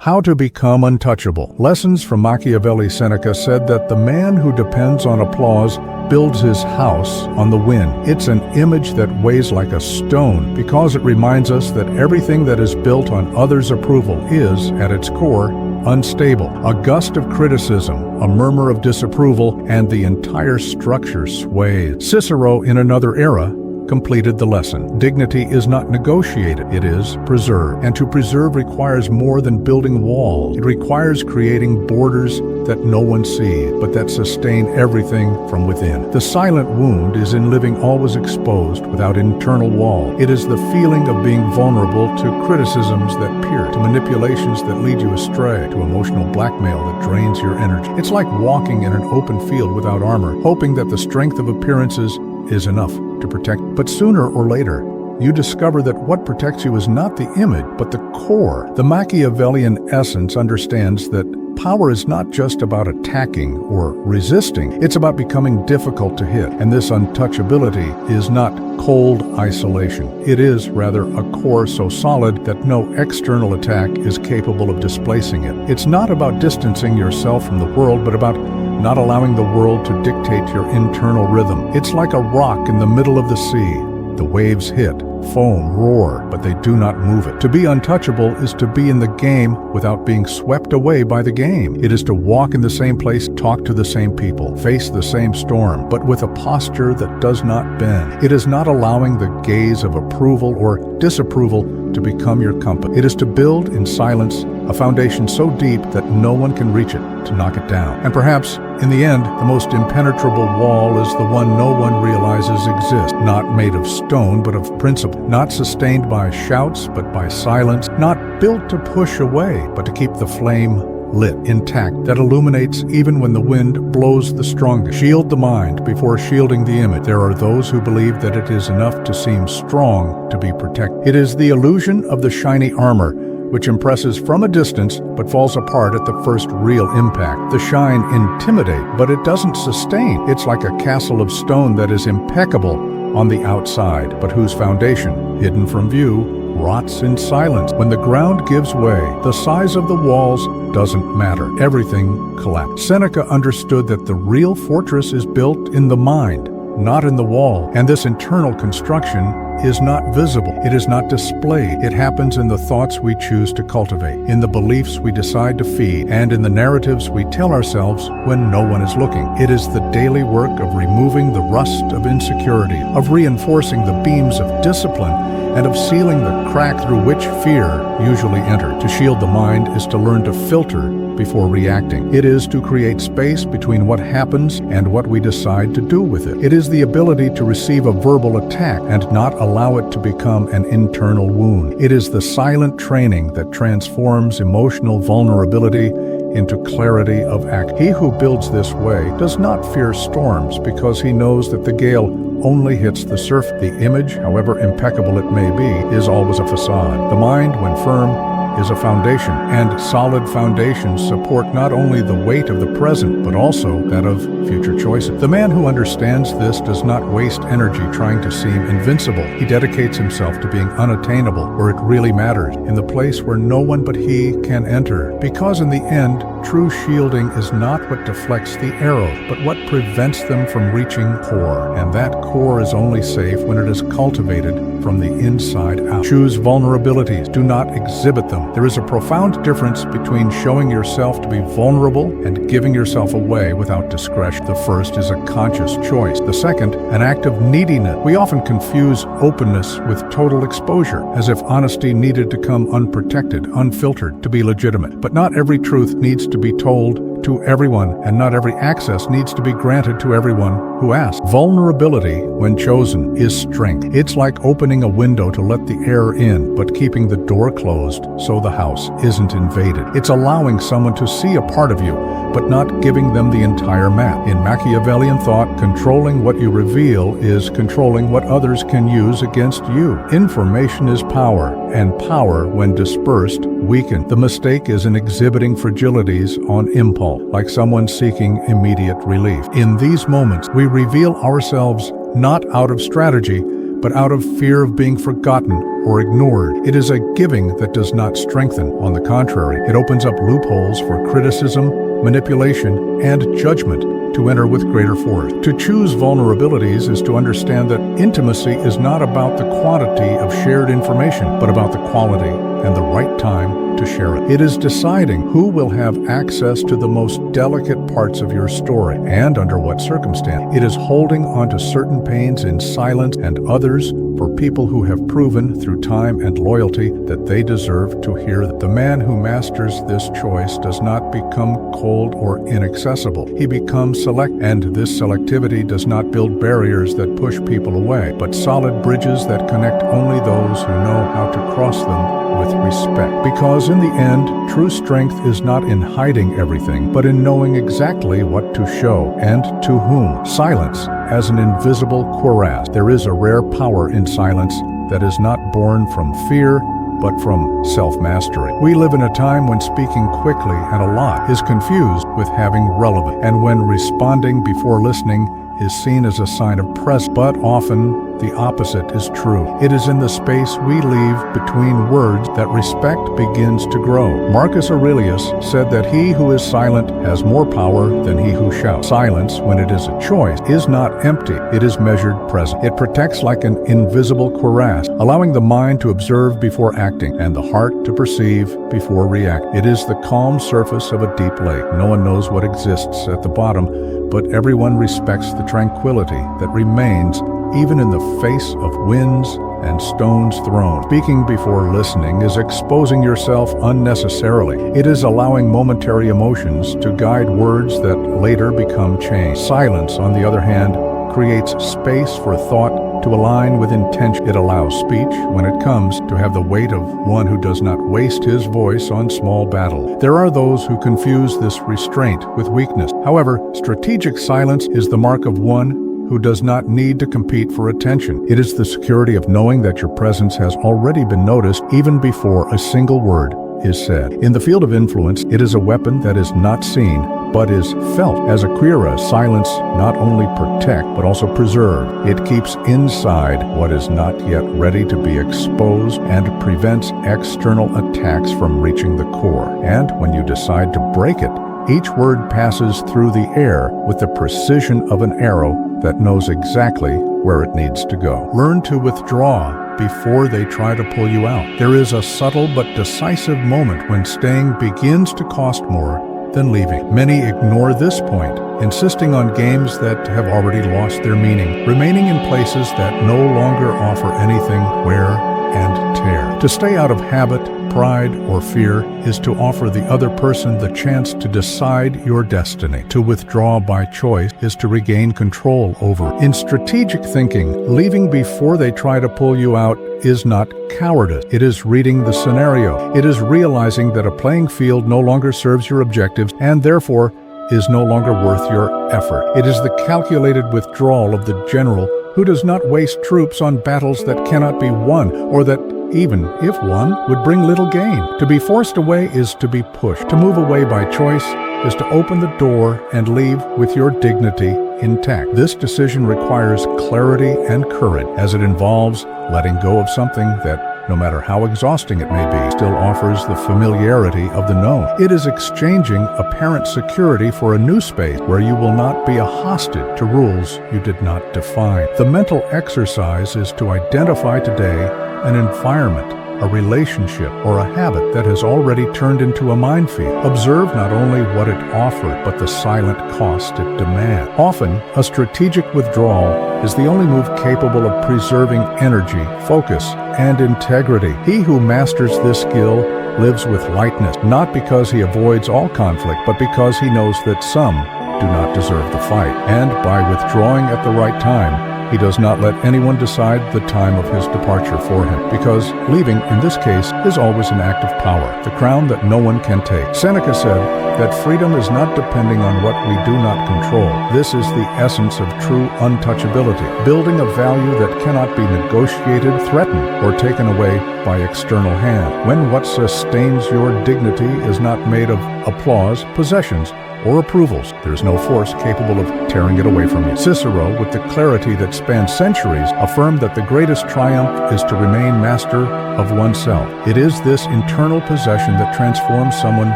How to become untouchable. Lessons from Machiavelli. Seneca said that the man who depends on applause builds his house on the wind. It's an image that weighs like a stone because it reminds us that everything that is built on others' approval is, at its core, unstable. A gust of criticism, a murmur of disapproval, and the entire structure sways. Cicero, in another era, completed the lesson. Dignity is not negotiated, it is preserved. And to preserve requires more than building walls. It requires creating borders that no one sees, but that sustain everything from within. The silent wound is in living always exposed without internal wall. It is the feeling of being vulnerable to criticisms that pierce, to manipulations that lead you astray, to emotional blackmail that drains your energy. It's like walking in an open field without armor, hoping that the strength of appearances is enough to protect. But sooner or later, you discover that what protects you is not the image, but the core. The Machiavellian essence understands that power is not just about attacking or resisting. It's about becoming difficult to hit. And this untouchability is not cold isolation. It is, rather, a core so solid that no external attack is capable of displacing it. It's not about distancing yourself from the world, but about not allowing the world to dictate your internal rhythm. It's like a rock in the middle of the sea. The waves hit, foam, roar, but they do not move it. To be untouchable is to be in the game without being swept away by the game. It is to walk in the same place, talk to the same people, face the same storm, but with a posture that does not bend. It is not allowing the gaze of approval or disapproval to become your compass. It is to build in silence a foundation so deep that no one can reach it to knock it down. And perhaps, in the end, the most impenetrable wall is the one no one realizes exists, not made of stone but of principle, not sustained by shouts but by silence, not built to push away but to keep the flame lit, intact, that illuminates even when the wind blows the strongest. Shield the mind before shielding the image. There are those who believe that it is enough to seem strong to be protected. It is the illusion of the shiny armor, which impresses from a distance but falls apart at the first real impact. The shine intimidates, but it doesn't sustain. It's like a castle of stone that is impeccable on the outside, but whose foundation, hidden from view, rots in silence. When the ground gives way, the size of the walls doesn't matter. Everything collapses. Seneca understood that the real fortress is built in the mind, not in the wall, and this internal construction is not visible. It is not displayed. It happens in the thoughts we choose to cultivate, in the beliefs we decide to feed, and in the narratives we tell ourselves when no one is looking. It is the daily work of removing the rust of insecurity, of reinforcing the beams of discipline, and of sealing the crack through which fear usually enters. To shield the mind is to learn to filter before reacting. It is to create space between what happens and what we decide to do with it. It is the ability to receive a verbal attack and not allow it to become an internal wound. It is the silent training that transforms emotional vulnerability into clarity of act. He who builds this way does not fear storms because he knows that the gale only hits the surface. The image, however impeccable it may be, is always a facade. The mind, when firm, is a foundation, and solid foundations support not only the weight of the present, but also that of future choices. The man who understands this does not waste energy trying to seem invincible. He dedicates himself to being unattainable where it really matters, in the place where no one but he can enter. Because in the end, true shielding is not what deflects the arrows, but what prevents them from reaching core. And that core is only safe when it is cultivated from the inside out. Choose vulnerabilities. Do not exhibit them. There is a profound difference between showing yourself to be vulnerable and giving yourself away without discretion. The first is a conscious choice. The second, an act of neediness. We often confuse openness with total exposure, as if honesty needed to come unprotected, unfiltered, to be legitimate. But not every truth needs to be told to everyone, and not every access needs to be granted to everyone who asks. Vulnerability, when chosen, is strength. It's like opening a window to let the air in, but keeping the door closed so the house isn't invaded. It's allowing someone to see a part of you, but not giving them the entire map. In Machiavellian thought, controlling what you reveal is controlling what others can use against you. Information is power, and power, when dispersed, weakened. The mistake is in exhibiting fragilities on impulse, like someone seeking immediate relief. In these moments, we reveal ourselves not out of strategy, but out of fear of being forgotten or ignored. It is a giving that does not strengthen. On the contrary, it opens up loopholes for criticism, manipulation, and judgment to enter with greater force. To choose vulnerabilities is to understand that intimacy is not about the quantity of shared information, but about the quality and the right time to share it. It is deciding who will have access to the most delicate parts of your story and under what circumstance. It is holding onto certain pains in silence and others for people who have proven through time and loyalty that they deserve to hear them. The man who masters this choice does not become cold or inaccessible. He becomes select, and this selectivity does not build barriers that push people away, but solid bridges that connect only those who know how to cross them with respect. Because in the end, true strength is not in hiding everything, but in knowing exactly what to show and to whom. Silence as an invisible cuirass. There is a rare power in silence that is not born from fear, but from self-mastery. We live in a time when speaking quickly and a lot is confused with having relevance, and when responding before listening is seen as a sign of presence, but often the opposite is true. It is in the space we leave between words that respect begins to grow. Marcus Aurelius said that he who is silent has more power than he who shouts. Silence, when it is a choice, is not empty. It is measured present. It protects like an invisible cuirass, allowing the mind to observe before acting and the heart to perceive before reacting. It is the calm surface of a deep lake. No one knows what exists at the bottom, but everyone respects the tranquility that remains even in the face of winds and stones thrown. Speaking before listening is exposing yourself unnecessarily. It is allowing momentary emotions to guide words that later become change. Silence, on the other hand, creates space for thought to align with intention. It allows speech, when it comes, to have the weight of one who does not waste his voice on small battle. There are those who confuse this restraint with weakness. However, strategic silence is the mark of one who does not need to compete for attention. It is the security of knowing that your presence has already been noticed even before a single word is said. In the field of influence, it is a weapon that is not seen, but is felt. As a cuirass, silence not only protect, but also preserve. It keeps inside what is not yet ready to be exposed and prevents external attacks from reaching the core. And when you decide to break it, each word passes through the air with the precision of an arrow that knows exactly where it needs to go. Learn to withdraw before they try to pull you out. There is a subtle but decisive moment when staying begins to cost more than leaving. Many ignore this point, insisting on games that have already lost their meaning, remaining in places that no longer offer anything wear and tear. To stay out of habit, pride, or fear is to offer the other person the chance to decide your destiny. To withdraw by choice is to regain control over. In strategic thinking, leaving before they try to pull you out is not cowardice. It is reading the scenario. It is realizing that a playing field no longer serves your objectives and therefore is no longer worth your effort. It is the calculated withdrawal of the general who does not waste troops on battles that cannot be won, or that, even if won, would bring little gain. To be forced away is to be pushed. To move away by choice is to open the door and leave with your dignity intact. This decision requires clarity and courage, as it involves letting go of something that, no matter how exhausting it may be, still offers the familiarity of the known. It is exchanging apparent security for a new space where you will not be a hostage to rules you did not define. The mental exercise is to identify today an environment, a relationship, or a habit that has already turned into a minefield. Observe not only what it offered, but the silent cost it demands. Often, a strategic withdrawal is the only move capable of preserving energy, focus, and integrity. He who masters this skill lives with lightness, not because he avoids all conflict, but because he knows that some do not deserve the fight. And by withdrawing at the right time, he does not let anyone decide the time of his departure for him, because leaving, in this case, is always an act of power, the crown that no one can take. Seneca said that freedom is not depending on what we do not control. This is the essence of true untouchability, building a value that cannot be negotiated, threatened, or taken away by external hand. When what sustains your dignity is not made of applause, possessions, or approvals. There is no force capable of tearing it away from you. Cicero, with the clarity that spans centuries, affirmed that the greatest triumph is to remain master of oneself. It is this internal possession that transforms someone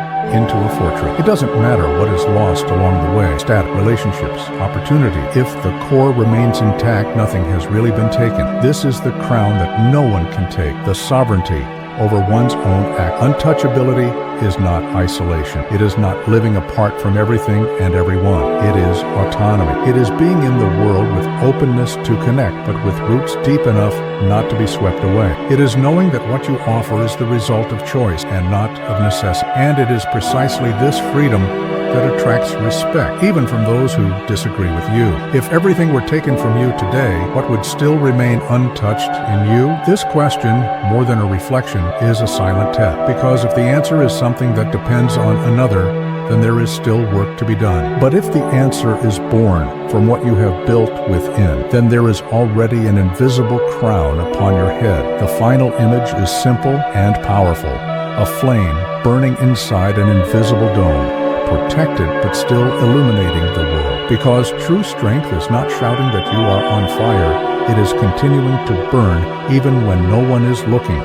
into a fortress. It doesn't matter what is lost along the way: status, relationships, opportunity. If the core remains intact, nothing has really been taken. This is the crown that no one can take: the sovereignty over one's own act. Untouchability is not isolation. It is not living apart from everything and everyone. It is autonomy. It is being in the world with openness to connect, but with roots deep enough not to be swept away. It is knowing that what you offer is the result of choice and not of necessity. And it is precisely this freedom that attracts respect, even from those who disagree with you. If everything were taken from you today, what would still remain untouched in you? This question, more than a reflection, is a silent test. Because if the answer is something that depends on another, then there is still work to be done. But if the answer is born from what you have built within, then there is already an invisible crown upon your head. The final image is simple and powerful: a flame burning inside an invisible dome, protected but still illuminating the world. Because true strength is not shouting that you are on fire, it is continuing to burn even when no one is looking.